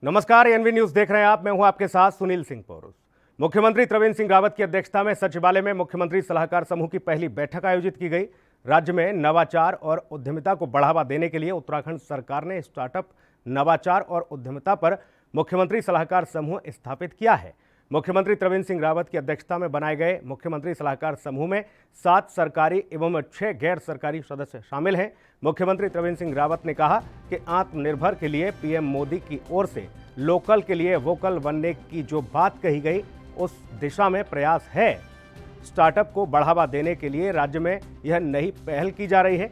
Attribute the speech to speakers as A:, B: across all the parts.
A: नमस्कार, N V news देख रहे हैं आप। मैं हूं आपके साथ सुनील सिंह पौरुष। मुख्यमंत्री त्रिवेंद्र सिंह रावत की अध्यक्षता में सचिवालय में मुख्यमंत्री सलाहकार समूह की पहली बैठक आयोजित की गई। राज्य में नवाचार और उद्यमिता को बढ़ावा देने के लिए उत्तराखंड सरकार ने स्टार्टअप, नवाचार और उद्यमिता पर मुख्यमंत्री सलाहकार समूह स्थापित किया है। मुख्यमंत्री त्रिवेंद्र सिंह रावत की अध्यक्षता में बनाए गए मुख्यमंत्री सलाहकार समूह में 7 सरकारी एवं 6 गैर सरकारी सदस्य शामिल हैं। मुख्यमंत्री त्रिवेंद्र सिंह रावत ने कहा कि आत्मनिर्भर के लिए पीएम मोदी की ओर से लोकल के लिए वोकल बनने की जो बात कही गई, उस दिशा में प्रयास है। स्टार्टअप को बढ़ावा देने के लिए राज्य में यह नई पहल की जा रही है,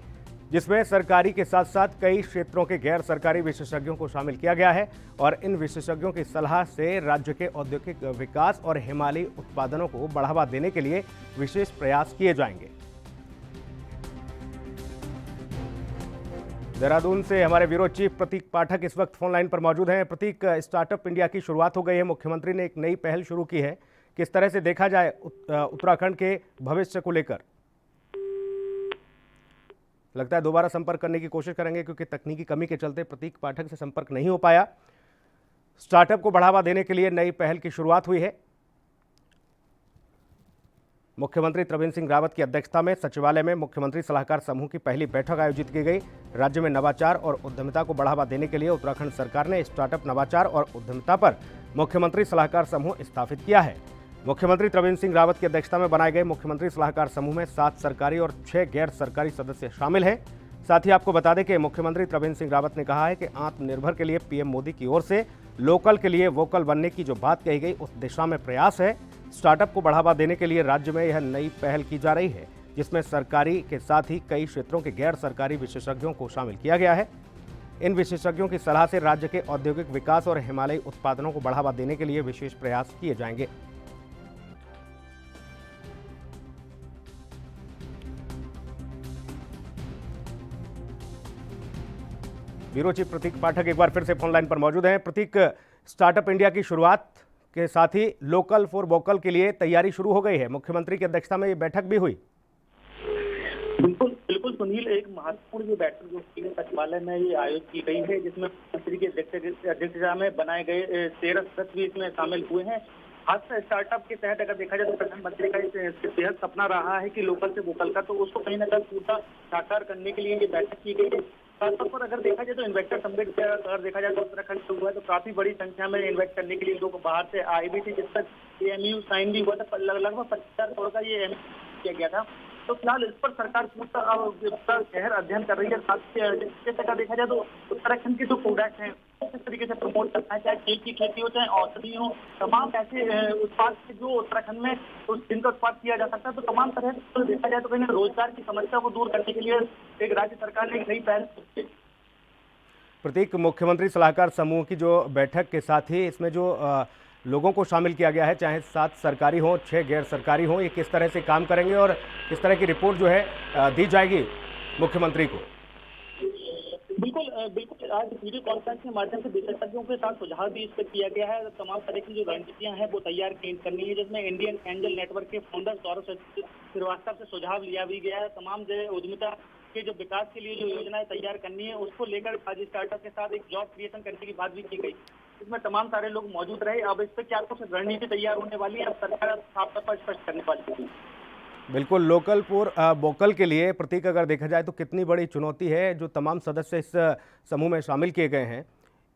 A: जिसमें सरकारी के साथ साथ कई क्षेत्रों के गैर सरकारी विशेषज्ञों को शामिल किया गया है और इन विशेषज्ञों की सलाह से राज्य के औद्योगिक विकास और हिमालयी उत्पादनों को बढ़ावा देने के लिए विशेष प्रयास किए जाएंगे। देहरादून से हमारे ब्यूरो चीफ प्रतीक पाठक इस वक्त फोन लाइन पर मौजूद हैं। प्रतीक, स्टार्टअप इंडिया की शुरुआत हो गई है, मुख्यमंत्री ने एक नई पहल शुरू की है। किस तरह से देखा जाए उत्तराखंड के भविष्य को लेकर? लगता है दोबारा संपर्क करने की कोशिश करेंगे, क्योंकि तकनीकी कमी के चलते प्रतीक पाठक से संपर्क नहीं हो पाया। स्टार्टअप को बढ़ावा देने के लिए नई पहल की शुरुआत हुई है। मुख्यमंत्री त्रिवेंद्र सिंह रावत की अध्यक्षता में सचिवालय में मुख्यमंत्री सलाहकार समूह की पहली बैठक आयोजित की गई। राज्य में नवाचार और उद्यमिता को बढ़ावा देने के लिए उत्तराखंड सरकार ने स्टार्टअप, नवाचार और उद्यमिता पर मुख्यमंत्री सलाहकार समूह स्थापित किया है। मुख्यमंत्री त्रिवेंद्र सिंह रावत की अध्यक्षता में बनाए गए मुख्यमंत्री सलाहकार समूह में 7 सरकारी और 6 गैर सरकारी सदस्य शामिल हैं। साथ ही आपको बता दें कि मुख्यमंत्री त्रिवेंद्र सिंह रावत ने कहा है कि आत्मनिर्भर के लिए पीएम मोदी की ओर से लोकल के लिए वोकल बनने की जो बात कही गई, उस दिशा में प्रयास है। स्टार्टअप को बढ़ावा देने के लिए राज्य में यह नई पहल की जा रही है, जिसमें सरकारी के साथ ही कई क्षेत्रों के गैर सरकारी विशेषज्ञों को शामिल किया गया है। इन विशेषज्ञों की सलाह से राज्य के औद्योगिक विकास और हिमालयी उत्पादनों को बढ़ावा देने के लिए विशेष प्रयास किए जाएंगे। ब्यूरो चीफ प्रतीक पाठक एक बार फिर से फोन लाइन पर मौजूद हैं। प्रतीक, स्टार्टअप इंडिया की शुरुआत के साथ ही लोकल फॉर वोकल के लिए तैयारी शुरू हो गई है। मुख्यमंत्री की अध्यक्षता में ये बैठक भी हुई।
B: बिल्कुल बिल्कुल सुनील, एक महत्वपूर्ण जो बैठक जो सचिवालय में ये आयोजित की गई है, जिसमें मंत्री की अध्यक्षता में बनाए गए 13 सदस्य भी इसमें शामिल हुए हैं। खास स्टार्टअप के तहत अगर देखा जाए तो प्रधानमंत्री का इसके तहत सपना रहा है कि लोकल से वोकल का, तो उसको कहीं ना कहीं पूरा साकार करने के लिए ये बैठक की गई है। खासतौर पर अगर देखा जाए तो इन्वेस्टर समिट अगर देखा जाए तो उत्तराखंड से हुआ है, तो काफी बड़ी संख्या में इन्वेस्ट करने के लिए लोग बाहर से आए भी थे, जिस तक एमयू साइन भी हुआ था। लगभग 25,000 करोड़ का ये एमयू किया गया था। तो फिलहाल इस पर सरकार पूरा शहर अध्ययन कर रही है। साथ ही देखा जाए तो उत्तराखंड के जो प्रोडक्ट हैं किस तरीके से प्रमोट करना है, चाहे केक की खेती हो, चाहे औषधि हो, तमाम ऐसे उत्पाद जो उत्तराखंड में जिनका उत्पाद किया जा सकता है, तो तमाम तरह से देखा जाए तो कहीं रोजगार की समस्या को दूर करने के लिए एक राज्य सरकार ने एक नई पहल की।
A: प्रतीक, मुख्यमंत्री सलाहकार समूह की जो बैठक के साथ ही इसमें जो लोगों को शामिल किया गया है, चाहे 7 सरकारी हो, 6 गैर सरकारी हो, ये किस तरह से काम करेंगे और किस तरह की रिपोर्ट जो है दी जाएगी मुख्यमंत्री को?
B: बिल्कुल आज वीडियो कॉन्फ्रेंस के माध्यम से विशेषज्ञों के साथ सुझाव भी इस पर किया गया है। तमाम तरह की जो रणनीतियां हैं वो तैयार करनी है, जिसमें इंडियन एंजल नेटवर्क के फाउंडर सौरभ श्रीवास्तव से सुझाव लिया भी गया है। तमाम जो उद्यमिता के जो विकास के लिए जो योजनाएं तैयार करनी है, उसको लेकर आज स्टार्टअप के साथ एक जॉब क्रिएशन करने की बात भी की गई। इसमें तमाम सारे लोग मौजूद रहे। अब इस पर क्या कुछ रणनीति तैयार होने वाली है, अब सरकार साफ तौर पर स्पष्ट करने वाली है।
A: बिल्कुल, लोकल फॉर वोकल के लिए प्रतीक अगर देखा जाए तो कितनी बड़ी चुनौती है। जो तमाम सदस्य इस समूह में शामिल किए गए हैं,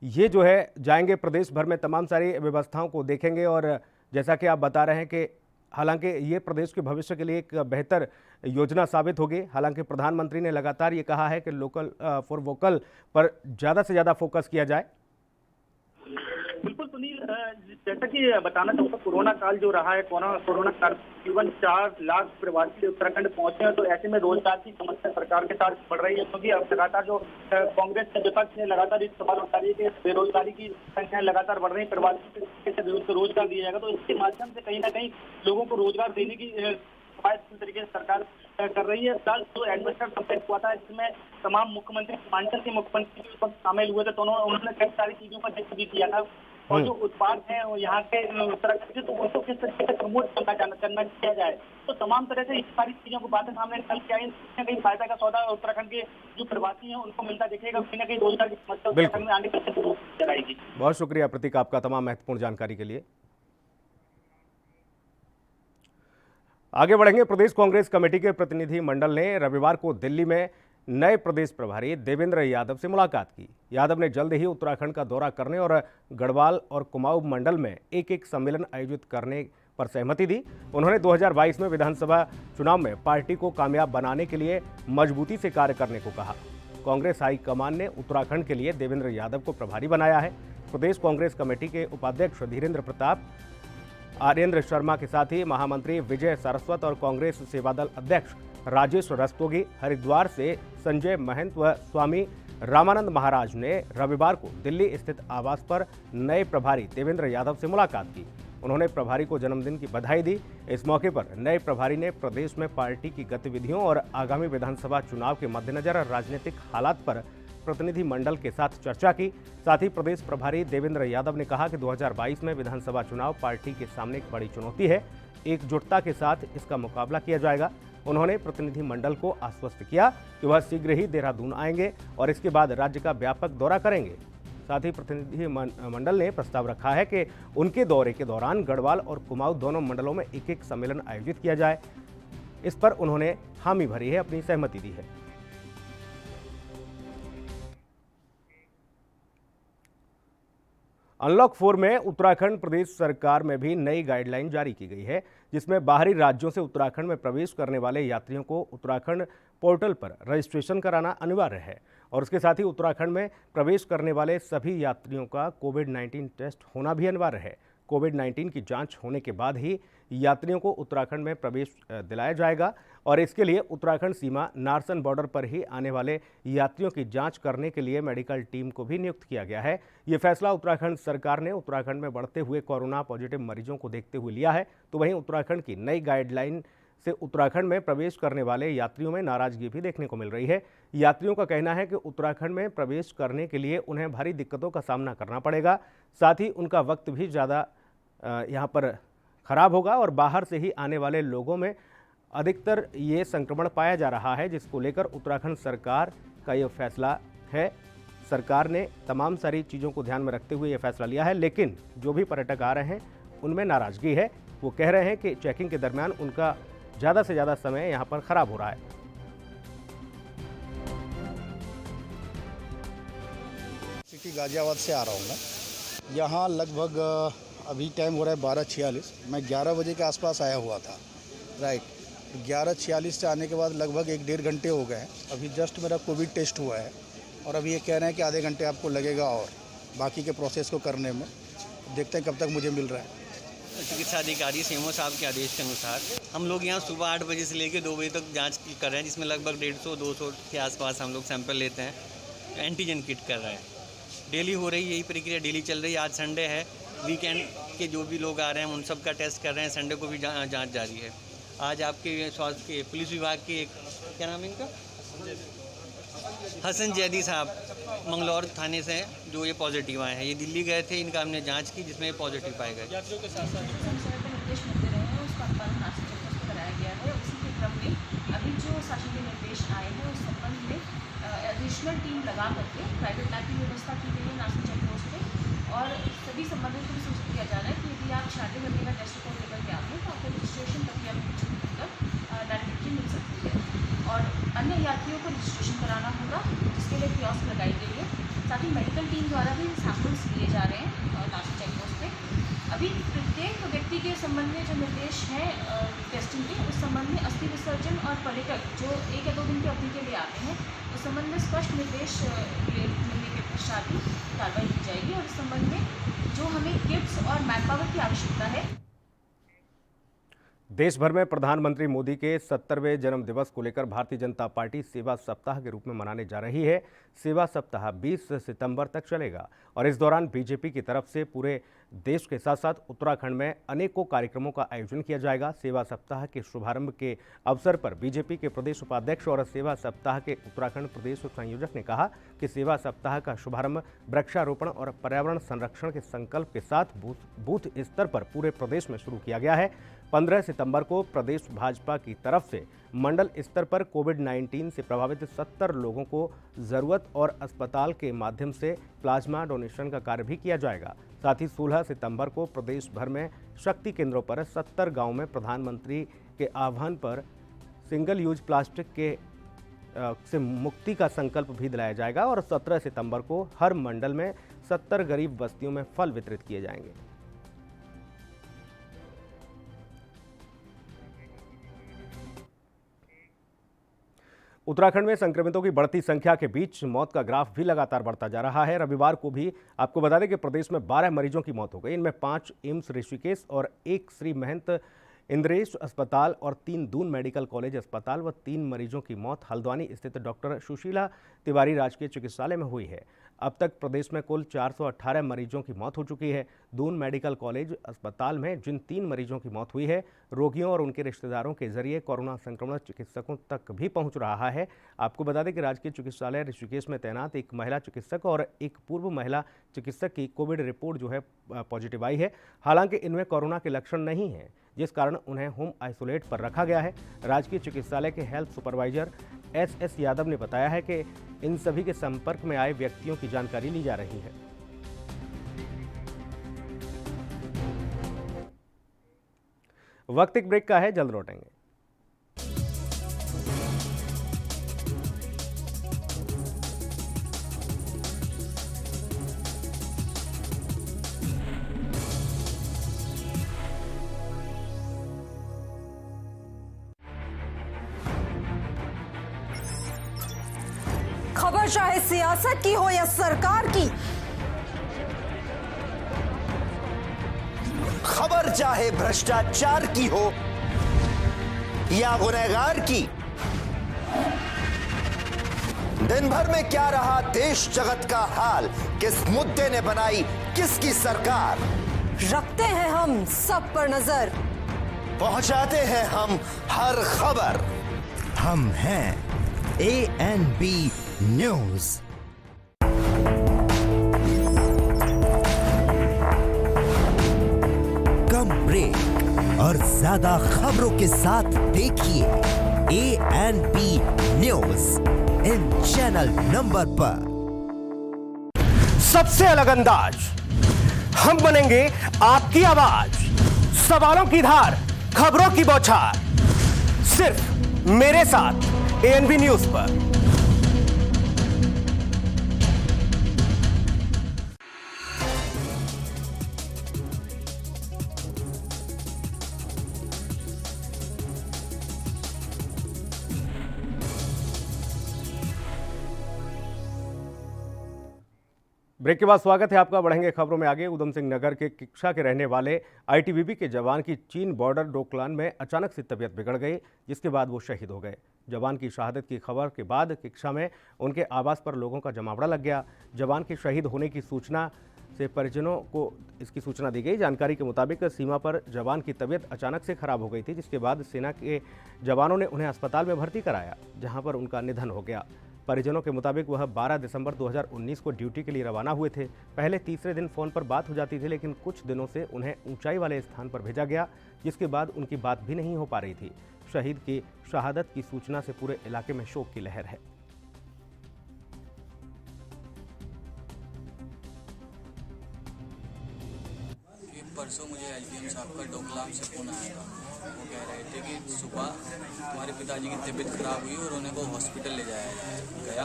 A: ये जो है जाएंगे प्रदेश भर में, तमाम सारी व्यवस्थाओं को देखेंगे और जैसा कि आप बता रहे हैं कि हालांकि ये प्रदेश के भविष्य के लिए एक बेहतर योजना साबित होगी। हालांकि प्रधानमंत्री ने लगातार ये कहा है कि लोकल फॉर वोकल पर ज़्यादा से ज़्यादा फोकस किया जाए।
B: बिल्कुल सुनील, जैसा कि बताना चाहूँगा, कोरोना काल जो रहा है, कोरोना काल तकरीबन 4 लाख प्रवासी उत्तराखंड पहुंचे हैं। तो ऐसे में रोजगार की समस्या सरकार के साथ बढ़ रही है, क्योंकि अब लगातार जो कांग्रेस के विपक्ष ने लगातार इस सवाल उठा रही है कि बेरोजगारी की संख्या लगातार बढ़ रही है, प्रवासी से रोजगार दिया जाएगा, तो इसके माध्यम से कहीं ना कहीं लोगों को रोजगार देने की तरीके से सरकार कर रही है। कल जो इन्वेस्टर समिट हुआ था, इसमें तमाम मुख्यमंत्री, हिमाचल के मुख्यमंत्री शामिल हुए थे, तो उन्होंने कई सारी चीजों का जिक्र भी किया था। और जो उत्पाद हैं वो यहाँ के उत्तराखंड के, तो उनको किस तरीके से प्रमोट करना किया जाए। तो तमाम तरह से इस सारी चीजों को बातें सामने निकल के आई। कहीं ना कहीं फायदा का सौदा उत्तराखंड के जो प्रवासी हैं उनको मिलता दिखेगा। कहीं ना कहीं रोजगार की समस्या उत्तराखंड में आने की जरूर आएगी।
A: बहुत शुक्रिया प्रतीक आपका तमाम महत्वपूर्ण जानकारी के लिए। आगे बढ़ेंगे। प्रदेश कांग्रेस कमेटी के प्रतिनिधि मंडल ने रविवार को दिल्ली में नए प्रदेश प्रभारी देवेंद्र यादव से मुलाकात की। यादव ने जल्द ही उत्तराखंड का दौरा करने और गढ़वाल और कुमाऊं मंडल में एक सम्मेलन आयोजित करने पर सहमति दी। उन्होंने 2022 में विधानसभा चुनाव में पार्टी को कामयाब बनाने के लिए मजबूती से कार्य करने को कहा। कांग्रेस हाईकमान ने उत्तराखंड के लिए देवेंद्र यादव को प्रभारी बनाया है। प्रदेश कांग्रेस कमेटी के उपाध्यक्ष धीरेन्द्र प्रताप, आर्येंद्र शर्मा के साथ ही महामंत्री विजय सारस्वत और कांग्रेस सेवादल अध्यक्ष राजेश रस्तोगी, हरिद्वार से संजय महंत व स्वामी रामानंद महाराज ने रविवार को दिल्ली स्थित आवास पर नए प्रभारी देवेंद्र यादव से मुलाकात की। उन्होंने प्रभारी को जन्मदिन की बधाई दी। इस मौके पर नए प्रभारी ने प्रदेश में पार्टी की गतिविधियों और आगामी विधानसभा चुनाव के मद्देनजर राजनीतिक हालात पर प्रतिनिधि मंडल के साथ चर्चा की। साथ ही प्रदेश प्रभारी देवेंद्र यादव ने कहा कि 2022 में विधानसभा चुनाव पार्टी के सामने एक बड़ी चुनौती है। एकजुटता के साथ इसका मुकाबला किया जाएगा। उन्होंने प्रतिनिधि मंडल को आश्वस्त किया कि वह शीघ्र ही देहरादून आएंगे और इसके बाद राज्य का व्यापक दौरा करेंगे। साथ ही प्रतिनिधि मंडल ने प्रस्ताव रखा है कि उनके दौरे के दौरान गढ़वाल और कुमाऊं दोनों मंडलों में एक सम्मेलन आयोजित किया जाए। इस पर उन्होंने हामी भरी है, अपनी सहमति दी है। अनलॉक 4 में उत्तराखंड प्रदेश सरकार में भी नई गाइडलाइन जारी की गई है, जिसमें बाहरी राज्यों से उत्तराखंड में प्रवेश करने वाले यात्रियों को उत्तराखंड पोर्टल पर रजिस्ट्रेशन कराना अनिवार्य है और उसके साथ ही उत्तराखंड में प्रवेश करने वाले सभी यात्रियों का कोविड-19 टेस्ट होना भी अनिवार्य है। कोविड-19 की जांच होने के बाद ही यात्रियों को उत्तराखंड में प्रवेश दिलाया जाएगा और इसके लिए उत्तराखंड सीमा नारसन बॉर्डर पर ही आने वाले यात्रियों की जांच करने के लिए मेडिकल टीम को भी नियुक्त किया गया है। ये फैसला उत्तराखंड सरकार ने उत्तराखंड में बढ़ते हुए कोरोना पॉजिटिव मरीजों को देखते हुए लिया है। तो वहीं उत्तराखंड की नई गाइडलाइन से उत्तराखंड में प्रवेश करने वाले यात्रियों में नाराजगी भी देखने को मिल रही है। यात्रियों का कहना है कि उत्तराखंड में प्रवेश करने के लिए उन्हें भारी दिक्कतों का सामना करना पड़ेगा। साथ ही उनका वक्त भी ज़्यादा यहाँ पर खराब होगा और बाहर से ही आने वाले लोगों में अधिकतर ये संक्रमण पाया जा रहा है, जिसको लेकर उत्तराखंड सरकार का ये फैसला है। सरकार ने तमाम सारी चीज़ों को ध्यान में रखते हुए ये फैसला लिया है, लेकिन जो भी पर्यटक आ रहे हैं उनमें नाराज़गी है। वो कह रहे हैं कि चेकिंग के दरमियान उनका ज़्यादा से ज़्यादा समय यहाँ पर खराब हो रहा है।
C: सिटी गाजियाबाद से आ रहा हूँ मैं। यहाँ लगभग अभी टाइम हो रहा है 12:46। मैं 11 बजे के आसपास आया हुआ था, राइट। 11:46 से आने के बाद लगभग 1-1.5 घंटे हो गए हैं। अभी जस्ट मेरा कोविड टेस्ट हुआ है और अभी ये कह रहे हैं कि आधे घंटे आपको लगेगा और बाकी के प्रोसेस को करने में। देखते हैं कब तक मुझे मिल रहा है।
D: चिकित्सा अधिकारी सीएमओ साहब के आदेश के अनुसार हम लोग यहाँ सुबह 8 बजे से लेकर 2 बजे तक जांच कर रहे हैं, जिसमें लगभग 150-200 के आसपास हम लोग सैंपल लेते हैं। एंटीजन किट कर रहे हैं। डेली हो रही यही प्रक्रिया, डेली चल रही है। आज संडे है, वीकेंड के जो भी लोग आ रहे हैं उन सब का टेस्ट कर रहे हैं। संडे को भी जांच जारी है। आज आपके स्वास्थ्य के पुलिस विभाग के क्या नाम है इनका, हसन जैदी साहब मंगलौर थाने से हैं, जो ये पॉजिटिव आए हैं। ये दिल्ली गए थे, इनका हमने जांच की जिसमें ये पॉजिटिव पाए गए।
E: यात्रियों के साथ निर्देश मिलते रहे हैं, उसका अनुपालन नासिक चेक पोस्ट पर कराया गया है। उसी के क्रम में अभी जो शासन के निर्देश आए हैं उस संबंध में एडिशनल टीम लगा करके प्राइवेट लैब की व्यवस्था की गई है नासिक चेक पोस्ट पे और सभी संबंधित को सूचित किया जा रहा है कि यदि आप 96 घंटे का टेस्ट रिपोर्ट लेकर के आते हैं तो आपको रजिस्ट्रेशन प्रक्रिया में कुछ भी डायरेक्टली मिल सकती है और अन्य यात्रियों को रजिस्ट्रेशन कराना होगा, जिसके लिए कियोस्क लगाई गई है। साथ ही मेडिकल टीम द्वारा भी सैंपल्स लिए जा रहे हैं नासिक चेक पोस्ट पे। अभी प्रत्येक व्यक्ति के संबंध में जो निर्देश हैं टेस्टिंग के, उस संबंध में अस्थि विसर्जन और पर्यटक जो 1 या 2 दिन की अवधि के लिए आते हैं, उस संबंध में स्पष्ट निर्देश मिलने के पश्चात ही कार्रवाई की जाएगी और इस संबंध में जो हमें किट्स और मैन पावर की आवश्यकता है।
A: देश भर में प्रधानमंत्री मोदी के 70वें जन्म दिवस को लेकर भारतीय जनता पार्टी सेवा सप्ताह के रूप में मनाने जा रही है। सेवा सप्ताह 20 सितंबर तक चलेगा और इस दौरान बीजेपी की तरफ से पूरे देश के साथ साथ उत्तराखंड में अनेकों कार्यक्रमों का आयोजन किया जाएगा। सेवा सप्ताह के शुभारंभ के अवसर पर बीजेपी के प्रदेश उपाध्यक्ष और सेवा सप्ताह के उत्तराखंड प्रदेश संयोजक ने कहा कि सेवा सप्ताह का शुभारंभ वृक्षारोपण और पर्यावरण संरक्षण के संकल्प के साथ बूथ स्तर पर पूरे प्रदेश में शुरू किया गया है। 15 सितंबर को प्रदेश भाजपा की तरफ से मंडल स्तर पर कोविड-19 से प्रभावित 70 लोगों को जरूरत और अस्पताल के माध्यम से प्लाज्मा डोनेशन का कार्य भी किया जाएगा। साथ ही 16 सितंबर को प्रदेश भर में शक्ति केंद्रों पर 70 गांव में प्रधानमंत्री के आह्वान पर सिंगल यूज प्लास्टिक के से मुक्ति का संकल्प भी दिलाया जाएगा और 17 सितंबर को हर मंडल में 70 गरीब बस्तियों में फल वितरित किए जाएंगे। उत्तराखंड में संक्रमितों की बढ़ती संख्या के बीच मौत का ग्राफ भी लगातार बढ़ता जा रहा है। रविवार को भी आपको बता दें कि प्रदेश में 12 मरीजों की मौत हो गई। इनमें 5 एम्स ऋषिकेश और 1 श्री महंत इंद्रेश अस्पताल और 3 दून मेडिकल कॉलेज अस्पताल व 3 मरीजों की मौत हल्द्वानी स्थित डॉक्टर सुशीला तिवारी राजकीय चिकित्सालय में हुई है। अब तक प्रदेश में कुल 418 मरीजों की मौत हो चुकी है। दून मेडिकल कॉलेज अस्पताल में जिन 3 मरीजों की मौत हुई है, रोगियों और उनके रिश्तेदारों के जरिए कोरोना संक्रमण चिकित्सकों तक भी पहुंच रहा है। आपको बता दें कि राजकीय चिकित्सालय ऋषिकेश में तैनात एक महिला चिकित्सक और एक पूर्व महिला चिकित्सक की कोविड रिपोर्ट जो है पॉजिटिव आई है। हालांकि इनमें कोरोना के लक्षण नहीं हैं, जिस कारण उन्हें होम आइसोलेट पर रखा गया है। राजकीय चिकित्सालय के हेल्थ सुपरवाइजर एस यादव ने बताया है कि इन सभी के संपर्क में आए व्यक्तियों की जानकारी ली जा रही है। वक्त एक ब्रेक का है, जल्द लौटेंगे।
F: खबर चाहे सियासत की हो या सरकार की,
G: खबर चाहे भ्रष्टाचार की हो या गुनहगार की, दिन भर में क्या रहा देश जगत का हाल, किस मुद्दे ने बनाई किसकी सरकार,
F: रखते हैं हम सब पर नजर,
G: पहुंचाते हैं हम हर खबर। हम हैं ANB न्यूज। कम ब्रेक और ज्यादा खबरों के साथ देखिए ANB news in channel number पर।
A: सबसे अलग अंदाज, हम बनेंगे आपकी आवाज, सवालों की धार, खबरों की बौछार, सिर्फ मेरे साथ ANB न्यूज पर। ब्रेक के बाद स्वागत है आपका। बढ़ेंगे खबरों में आगे। उधम सिंह नगर के किक्षा के रहने वाले ITBP के जवान की चीन बॉर्डर डोकलाम में अचानक से तबीयत बिगड़ गई, जिसके बाद वो शहीद हो गए। जवान की शहादत की खबर के बाद किक्षा में उनके आवास पर लोगों का जमावड़ा लग गया। जवान के शहीद होने की सूचना से परिजनों को इसकी सूचना दी गई। जानकारी के मुताबिक सीमा पर जवान की तबीयत अचानक से खराब हो गई थी, जिसके बाद सेना के जवानों ने उन्हें अस्पताल में भर्ती कराया, जहाँ पर उनका निधन हो गया। परिजनों के मुताबिक वह 12 दिसंबर 2019 को ड्यूटी के लिए रवाना हुए थे। पहले तीसरे दिन फ़ोन पर बात हो जाती थी, लेकिन कुछ दिनों से उन्हें ऊंचाई वाले स्थान पर भेजा गया, जिसके बाद उनकी बात भी नहीं हो पा रही थी। शहीद की शहादत की सूचना से पूरे इलाके में शोक की लहर है।
H: परसों मुझे SDM साहब का डोकलाम से फ़ोन आया था। वो कह रहे थे कि सुबह तुम्हारे पिताजी की तबीयत खराब हुई और उन्हें को हॉस्पिटल ले जाया गया।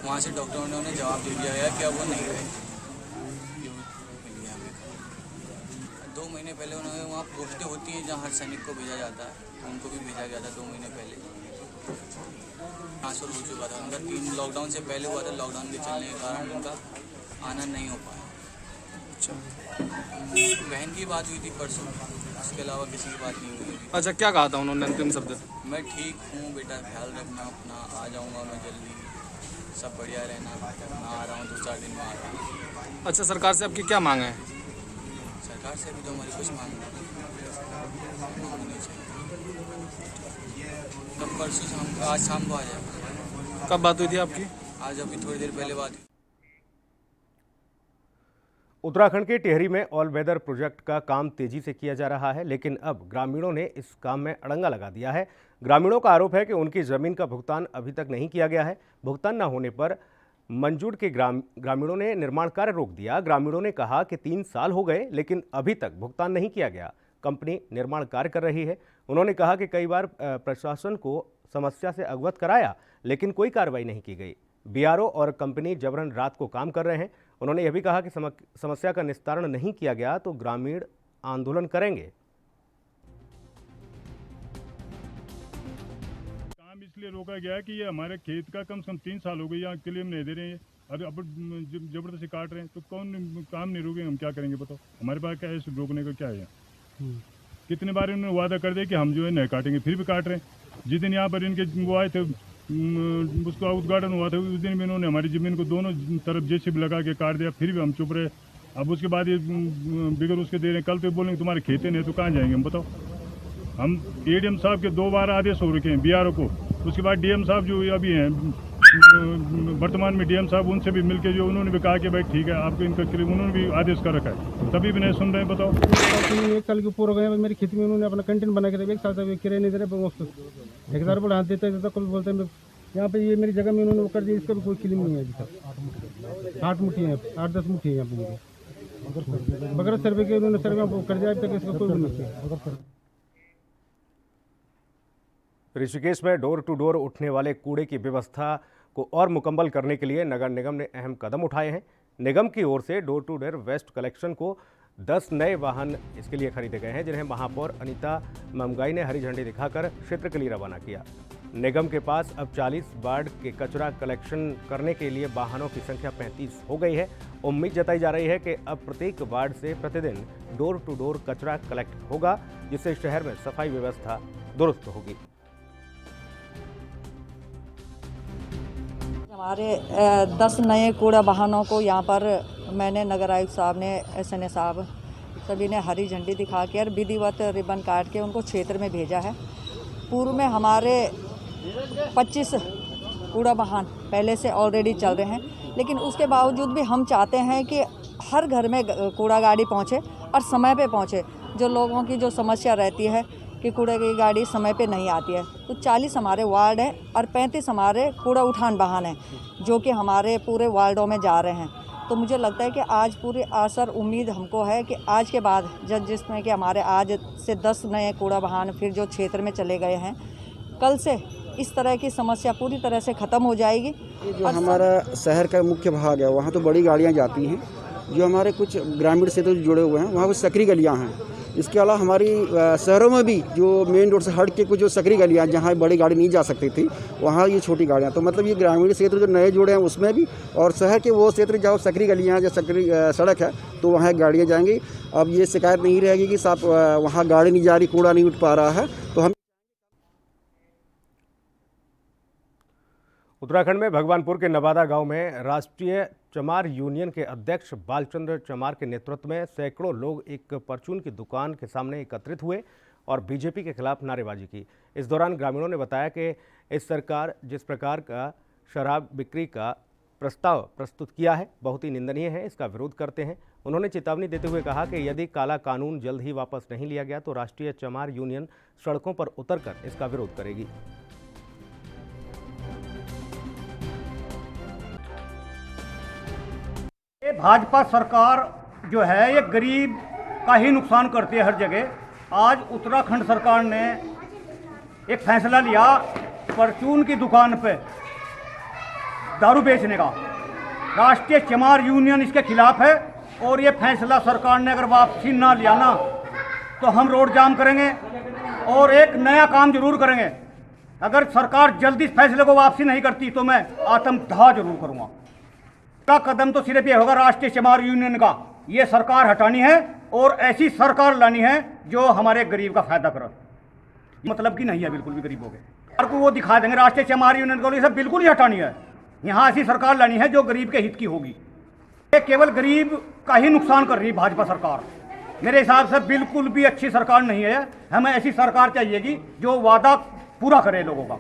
H: वहाँ से डॉक्टरों ने उन्हें जवाब दे दिया गया कि अब वो नहीं रहे। 2 महीने पहले उन्होंने वहाँ पोस्टें होती हैं जहाँ हर सैनिक को भेजा जाता है, तो उनको भी भेजा गया था 2 महीने पहले। ट्रांसफ़र हो चुका था उनका। 3 लॉकडाउन से पहले हुआ था। लॉकडाउन के चलने के कारण उनका आना नहीं हो पाया।
I: अच्छा
H: बहन की बात हुई थी परसों, उसके अलावा किसी की बात नहीं हुई थी।
I: अच्छा, क्या कहा था उन्होंने अंतिम शब्द?
H: मैं ठीक हूँ बेटा, ख्याल रखना अपना, आ जाऊँगा मैं जल्दी, सब बढ़िया रहना, मैं आ रहा हूँ 2-4 दिन में आ रहा हूँ।
I: अच्छा, सरकार से आपकी क्या मांग है?
H: सरकार से भी तो हमारी कुछ मांग नहीं चाहिए। तब परसों शाम, आज शाम को आ जाएगा।
I: कब बात हुई थी आपकी?
H: आज अभी थोड़ी देर पहले बात हुई।
A: उत्तराखंड के टिहरी में ऑल वेदर प्रोजेक्ट का काम तेजी से किया जा रहा है, लेकिन अब ग्रामीणों ने इस काम में अड़ंगा लगा दिया है। ग्रामीणों का आरोप है कि उनकी जमीन का भुगतान अभी तक नहीं किया गया है। भुगतान न होने पर मंजूर के ग्रामीणों ने निर्माण कार्य रोक दिया। ग्रामीणों ने कहा कि 3 साल हो गए लेकिन अभी तक भुगतान नहीं किया गया। कंपनी निर्माण कार्य कर रही है। उन्होंने कहा कि कई बार प्रशासन को समस्या से अवगत कराया लेकिन कोई कार्रवाई नहीं की गई। बीआरओ और कंपनी जबरन रात को काम कर रहे हैं। उन्होंने यह भी कहा कि समस्या का निस्तारण नहीं किया गया तो ग्रामीण आंदोलन करेंगे।
J: काम इसलिए रोका गया है कि ये हमारे खेत का कम से कम 3 साल हो गए, यहाँ क्लेम नहीं दे रहे हैं और अब जबरदस्ती काट रहे हैं, तो कौन काम नहीं रोकेंगे, हम क्या करेंगे बताओ? हमारे पास क्या है इस रोकने का, क्या है? कितने बार उन्होंने वादा कर दिया कि हम जो है नहीं काटेंगे, फिर भी काट रहे हैं। जिस दिन यहाँ पर इनके वो आए थे, उसका उद्घाटन हुआ था, उस दिन भी इन्होंने हमारी ज़मीन को दोनों तरफ जेसीबी लगा के काट दिया, फिर भी हम चुप रहे। अब उसके बाद ये बिगड़ उसके दे रहे हैं, कल तो बोलेंगे तुम्हारे खेते नहीं तो कहाँ जाएंगे हम बताओ? हम एडीएम साहब के 2 बार आदेश हो रखे हैं बीआरओ को, उसके बाद डीएम साहब जो अभी हैं वर्तमान में डीएम साहब, उनसे भी मिलके जो उन्होंने भी कहा कि भाई ठीक है आपको इनका उन्होंने भी आदेश कर रखा है, तभी भी नहीं सुन रहे हैं बताओ।
K: 1 साल के ऊपर हो गए, मेरी खेती में उन्होंने अपना कंटेंट बना के 1 साल तक किराए नहीं दे रहे, ठेकेदार बोले हाथ देता कल बोलते हैं यहाँ पे ये मेरी जगह में उन्होंने कर दिया, इसका भी कोई क्लीम नहीं है अभी तक। 8 मुट्ठी है, 8-10 मुट्ठी है यहाँ पे, बगैर सर्वे के उन्होंने सर्वे कर दिया, अभी तक इसका कोई नहीं किया।
A: ऋषिकेश में डोर टू डोर उठने वाले कूड़े की व्यवस्था को और मुकम्मल करने के लिए नगर निगम ने अहम कदम उठाए हैं। निगम की ओर से door to door waste collection को 10 नए वाहन इसके लिए खरीदे गए हैं, जिन्हें महापौर अनीता ममगाई ने हरी झंडी दिखाकर क्षेत्र के लिए रवाना किया। निगम के पास अब 40 वार्ड के कचरा कलेक्शन करने के लिए वाहनों की संख्या 35 हो गई है। उम्मीद जताई जा रही है कि अब प्रत्येक वार्ड से प्रतिदिन डोर टू डोर कचरा कलेक्ट होगा, जिससे शहर में सफाई व्यवस्था दुरुस्त होगी।
L: हमारे 10 नए कूड़ा वाहनों को यहाँ पर मैंने नगर आयुक्त साहब ने, SNA साहब सभी ने हरी झंडी दिखा के और विधिवत रिबन काट के उनको क्षेत्र में भेजा है। पूर्व में हमारे 25 कूड़ा वाहन पहले से ऑलरेडी चल रहे हैं, लेकिन उसके बावजूद भी हम चाहते हैं कि हर घर में कूड़ा गाड़ी पहुँचे और समय पे पहुँचे। जो लोगों की जो समस्या रहती है कि कूड़े की गाड़ी समय पे नहीं आती है, तो 40 हमारे वार्ड हैं और 35 हमारे कूड़ा उठान वाहन हैं जो कि हमारे पूरे वार्डों में जा रहे हैं। तो मुझे लगता है कि आज पूरी आशा उम्मीद हमको है कि आज के बाद जिसमें कि हमारे आज से 10 नए कूड़ा वाहन फिर जो क्षेत्र में चले गए हैं, कल से इस तरह की समस्या पूरी तरह से ख़त्म हो जाएगी।
M: जो हमारा शहर का मुख्य भाग है वहाँ तो बड़ी गाड़ियाँ जाती हैं, जो हमारे कुछ ग्रामीण क्षेत्र जुड़े हुए हैं वहाँ कुछ सकरी गलियाँ हैं। इसके अलावा हमारी शहरों में भी जो मेन रोड से हट के कुछ जो सकरी गलियाँ जहाँ बड़ी गाड़ी नहीं जा सकती थी, वहाँ ये छोटी गाड़ियाँ, तो मतलब ये ग्रामीण क्षेत्र जो नए जुड़े हैं उसमें भी, और शहर के वो क्षेत्र जहाँ सकरी गलियाँ या सकरी सड़क है तो वहाँ गाड़ियाँ जाएंगी। अब ये शिकायत नहीं रहेगी कि साहब वहाँ गाड़ी नहीं जा रही, कूड़ा नहीं उठ पा रहा है। तो हम
A: उत्तराखंड में भगवानपुर के नवादा गांव में राष्ट्रीय चमार यूनियन के अध्यक्ष बालचंद्र चमार के नेतृत्व में सैकड़ों लोग एक परचून की दुकान के सामने एकत्रित हुए और बीजेपी के खिलाफ नारेबाजी की। इस दौरान ग्रामीणों ने बताया कि इस सरकार जिस प्रकार का शराब बिक्री का प्रस्ताव प्रस्तुत किया है बहुत ही निंदनीय है, इसका विरोध करते हैं। उन्होंने चेतावनी देते हुए कहा कि यदि काला कानून जल्द ही वापस नहीं लिया गया तो राष्ट्रीय चमार यूनियन सड़कों पर उतरकर इसका विरोध करेगी।
N: ये भाजपा सरकार जो है ये गरीब का ही नुकसान करती है हर जगह। आज उत्तराखंड सरकार ने एक फैसला लिया परचून की दुकान पे दारू बेचने का। राष्ट्रीय चमार यूनियन इसके खिलाफ है और ये फैसला सरकार ने अगर वापसी ना लिया ना तो हम रोड जाम करेंगे और एक नया काम जरूर करेंगे। अगर सरकार जल्दी इस फैसले को वापसी नहीं करती तो मैं आत्मदाह जरूर करूँगा। का कदम तो सिर्फ ये होगा राष्ट्रीय चमार यूनियन का ये सरकार हटानी है और ऐसी सरकार लानी है जो हमारे गरीब का फायदा करे। मतलब की नहीं है बिल्कुल भी गरीबों के सरकार को वो दिखा देंगे राष्ट्रीय चमार यूनियन को, ये सब बिल्कुल ही हटानी है। यहाँ ऐसी सरकार लानी है जो गरीब के हित की होगी। ये केवल गरीब का ही नुकसान कर रही है भाजपा सरकार। मेरे हिसाब से बिल्कुल भी अच्छी सरकार नहीं है। हमें ऐसी सरकार चाहिएगी जो वादा पूरा करे लोगों का।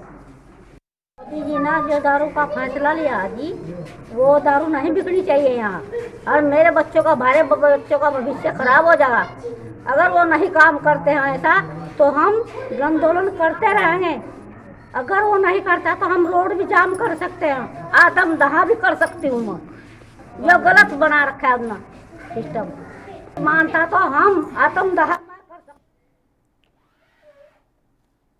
O: मोदी जी ना जो दारू का फैसला लिया जी, वो दारू नहीं बिकनी चाहिए यहाँ। और मेरे बच्चों का भविष्य खराब हो जाएगा अगर वो नहीं काम करते हैं ऐसा, तो हम आंदोलन करते रहेंगे। अगर वो नहीं करता तो हम रोड भी जाम कर सकते हैं, आत्मदाह भी कर सकती हूँ मैं। ये गलत बना रखा है अपना सिस्टम। मानता तो हम आत्मदाह।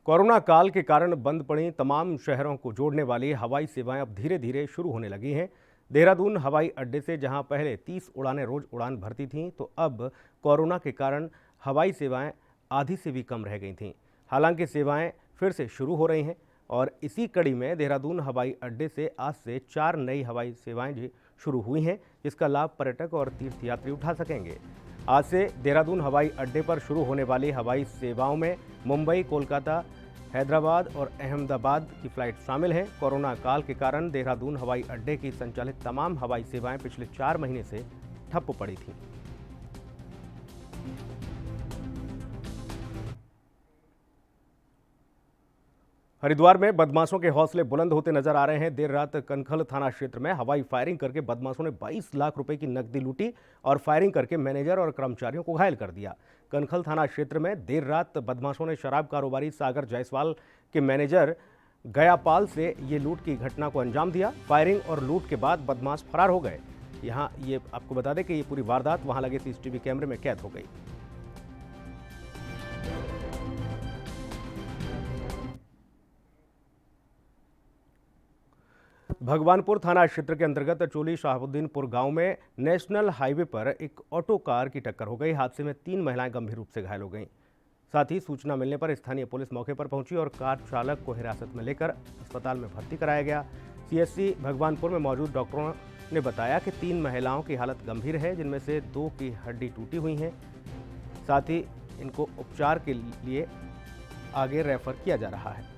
A: कोरोना काल के कारण बंद पड़ी तमाम शहरों को जोड़ने वाली हवाई सेवाएं अब धीरे धीरे शुरू होने लगी हैं। देहरादून हवाई अड्डे से जहां पहले 30 उड़ानें रोज उड़ान भरती थीं, तो अब कोरोना के कारण हवाई सेवाएं आधी से भी कम रह गई थीं। हालांकि सेवाएं फिर से शुरू हो रही हैं और इसी कड़ी में देहरादून हवाई अड्डे से आज से 4 नई हवाई सेवाएं भी शुरू हुई हैं, जिसका लाभ पर्यटक और तीर्थयात्री उठा सकेंगे। आज से देहरादून हवाई अड्डे पर शुरू होने वाली हवाई सेवाओं में मुंबई, कोलकाता, हैदराबाद और अहमदाबाद की फ्लाइट शामिल हैं। कोरोना काल के कारण देहरादून हवाई अड्डे की संचालित तमाम हवाई सेवाएं पिछले 4 महीने से ठप पड़ी थीं। हरिद्वार में बदमाशों के हौसले बुलंद होते नजर आ रहे हैं। देर रात कनखल थाना क्षेत्र में हवाई फायरिंग करके बदमाशों ने 22 लाख रुपए की नकदी लूटी और फायरिंग करके मैनेजर और कर्मचारियों को घायल कर दिया। कनखल थाना क्षेत्र में देर रात बदमाशों ने शराब कारोबारी सागर जायसवाल के मैनेजर गयापाल से ये लूट की घटना को अंजाम दिया। फायरिंग और लूट के बाद बदमाश फरार हो गए। यहाँ ये आपको बता दें कि ये पूरी वारदात वहां लगे CCTV कैमरे में कैद हो गई। भगवानपुर थाना क्षेत्र के अंतर्गत चोली शाहबुद्दीनपुर गांव में नेशनल हाईवे पर एक ऑटो कार की टक्कर हो गई। हादसे में 3 महिलाएं गंभीर रूप से घायल हो गईं। साथ ही सूचना मिलने पर स्थानीय पुलिस मौके पर पहुंची और कार चालक को हिरासत में लेकर अस्पताल में भर्ती कराया गया। CSC भगवानपुर में मौजूद डॉक्टरों ने बताया कि 3 महिलाओं की हालत गंभीर है, जिनमें से 2 की हड्डी टूटी हुई है। साथ ही इनको उपचार के लिए आगे रेफर किया जा रहा है।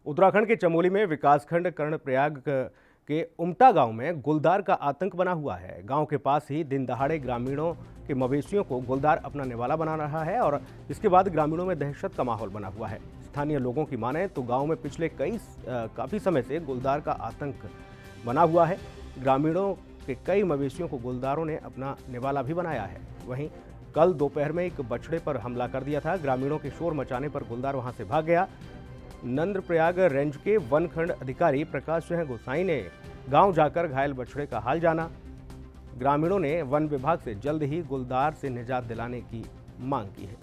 A: उत्तराखंड के चमोली में विकासखंड कर्णप्रयाग के उमटा गांव में गुलदार का आतंक बना हुआ है। गांव के पास ही दिन दहाड़े ग्रामीणों के मवेशियों को गुलदार अपना निवाला बना रहा है और इसके बाद ग्रामीणों में दहशत का माहौल बना हुआ है। स्थानीय लोगों की माने तो गांव में पिछले काफ़ी समय से गुलदार का आतंक बना हुआ है। ग्रामीणों के कई मवेशियों को गुलदारों ने अपना निवाला भी बनाया है। वहीं कल दोपहर में एक बछड़े पर हमला कर दिया था। ग्रामीणों के शोर मचाने पर गुलदार वहां से भाग गया। नंद्रप्रयाग रेंज के वनखंड अधिकारी प्रकाश सिंह गोसाई ने गांव जाकर घायल बछड़े का हाल जाना। ग्रामीणों ने वन विभाग से जल्द ही गुलदार से निजात दिलाने की मांग की है।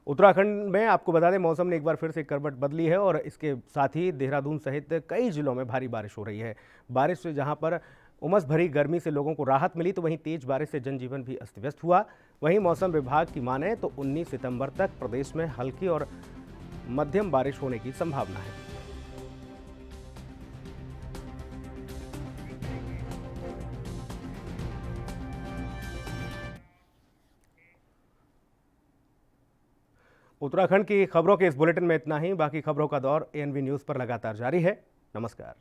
A: उत्तराखंड में आपको बता दें, मौसम ने एक बार फिर से करवट बदली है और इसके साथ ही देहरादून सहित कई जिलों में भारी बारिश हो रही है। बारिश से जहां पर उमस भरी गर्मी से लोगों को राहत मिली, तो वहीं तेज बारिश से जनजीवन भी अस्त व्यस्त हुआ। वहीं मौसम विभाग की माने तो 19 सितंबर तक प्रदेश में हल्की और मध्यम बारिश होने की संभावना है। उत्तराखंड की खबरों के इस बुलेटिन में इतना ही। बाकी खबरों का दौर ANV न्यूज़ पर लगातार जारी है। नमस्कार।